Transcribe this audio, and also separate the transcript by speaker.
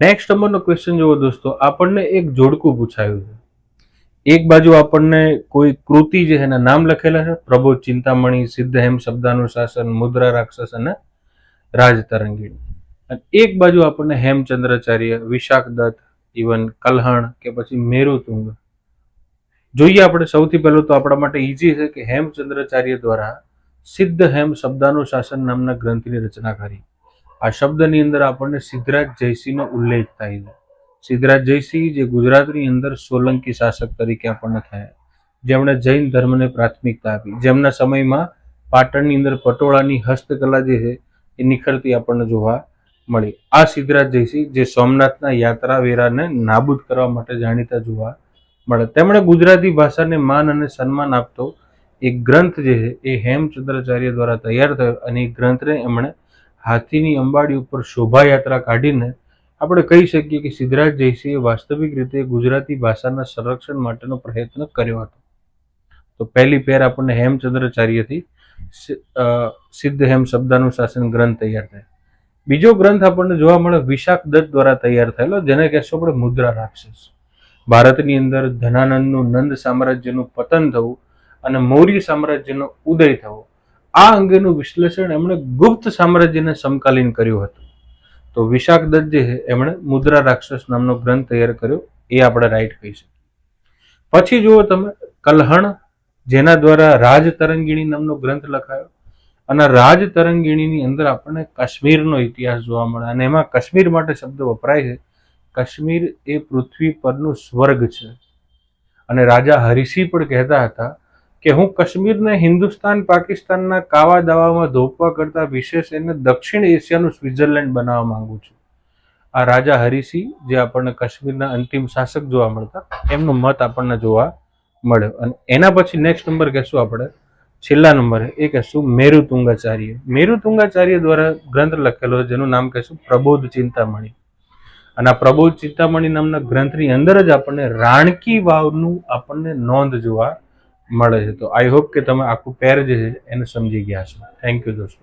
Speaker 1: Next નંબરનો question જુઓ દોસ્તો, આપણને એક જોડકું પૂછાયું છે. એક બાજુ આપણને કોઈ કૃતિ જે એના નામ લખેલા છે, પ્રબોધ ચિંતામણી, સિદ્ધ હેમ શબ્દાનુશાસન, મુદ્રા રાક્ષસ અને રાજ તરંગીણી. અને એક બાજુ આપણને હેમચંદ્રાચાર્ય, વિશાખ દત્ત, ઇવન કલ્હણ કે પછી મેરુતુંગ. જોઈએ આપણે સૌથી પહેલું તો આપણા માટે ઈઝી છે કે હેમચંદ્રાચાર્ય દ્વારા સિદ્ધ હેમ શબ્દાનુશાસન નામના ગ્રંથની રચના કરી. આ શબ્દની અંદર આપણને સિદ્ધરાજ જયસિંહનો ઉલ્લેખ થાય છે. સિદ્ધરાજ જયસિંહ જે ગુજરાતની અંદર સોલંકી શાસક તરીકે આપણને થયા, જેમણે જૈન ધર્મને પ્રાથમિકતા આપી, જેમના સમયમાં પાટણની અંદર પટોળાની હસ્તકલા જે છે એ નિખરતી આપણને જોવા મળી. આ સિદ્ધરાજ જયસિંહ જે સોમનાથના યાત્રા વેરાને નાબૂદ કરવા માટે જાણીતા જોવા મળે. તેમણે ગુજરાતી ભાષાને માન અને સન્માન આપતો એક ગ્રંથ જે છે એ હેમચંદ્રાચાર્ય દ્વારા તૈયાર થયો અને એ ગ્રંથને એમણે હાથીની અંબાડી ઉપર શોભાયાત્રા કાઢીને આપણે કહી શકીએ કે સિદ્ધરાજ જયસિંહે વાસ્તવિક રીતે ગુજરાતી ભાષાના સંરક્ષણ માટેનો પ્રયત્ન કર્યો હતો. તો પહેલી પેર આપણને હેમચંદ્રાચાર્યથી સિદ્ધ હેમ શબ્દાનુશાસન ગ્રંથ તૈયાર થાય. બીજો ગ્રંથ આપણને જોવા મળે વિશાખ દત્ત દ્વારા તૈયાર થયેલો, જેને કહેશો આપણે મુદ્રા રાક્ષસ. ભારતની અંદર ધનાનંદનું નંદ સામ્રાજ્યનું પતન થવું અને મૌર્ય સામ્રાજ્યનો ઉદય થવો, આ અંગેનું વિશ્લેષણ એમણે ગુપ્ત સામ્રાજ્યને સમકાલીન કર્યું હતું. તો વિશાખ દત્ત જે છે એમણે મુદ્રા રાક્ષસ નામનો ગ્રંથ તૈયાર કર્યો, એ આપણે રાઈટ કહી શકીએ. પછી જુઓ તમે કલ્હણ, જેના દ્વારા રાજ તરંગીણી નામનો ગ્રંથ લખાયો. અને રાજ તરંગીણીની અંદર આપણને કાશ્મીરનો ઇતિહાસ જોવા મળે અને એમાં કાશ્મીર માટે શબ્દ વપરાય છે. કાશ્મીર એ પૃથ્વી પરનું સ્વર્ગ છે. અને રાજા હરિસિંહ પણ કહેતા હતા કે હું કાશ્મીરને હિન્દુસ્તાન પાકિસ્તાનના કાવા દાવામાં ધોપવા કરતા વિશેષ એને દક્ષિણ એશિયાનું સ્વિટ્ઝરલેન્ડ બનાવવા માંગુ છું. આ રાજા હરિસિંહ જે આપણને કાશ્મીરના અંતિમ શાસક જોવા મળતા, એમનો મત આપણને જોવા મળ્યો. અને એના પછી નેક્સ્ટ નંબર કહેશું આપણે, છેલ્લા નંબરે એ કહેશું મેરુતુંગાચાર્ય. મેરુતુંગાચાર્ય દ્વારા ગ્રંથ લખેલો જેનું નામ કહેશું પ્રબોધ ચિંતામણી. અને આ પ્રબોધ ચિંતામણી નામના ગ્રંથની અંદર જ આપણને રાણકી વાવનું આપણને નોંધ જોવા મળે છે. તો આઈ હોપ કે તમે આખું પેર જે છે એને સમજી ગયા છો. થેન્ક યુ દોસ્તો.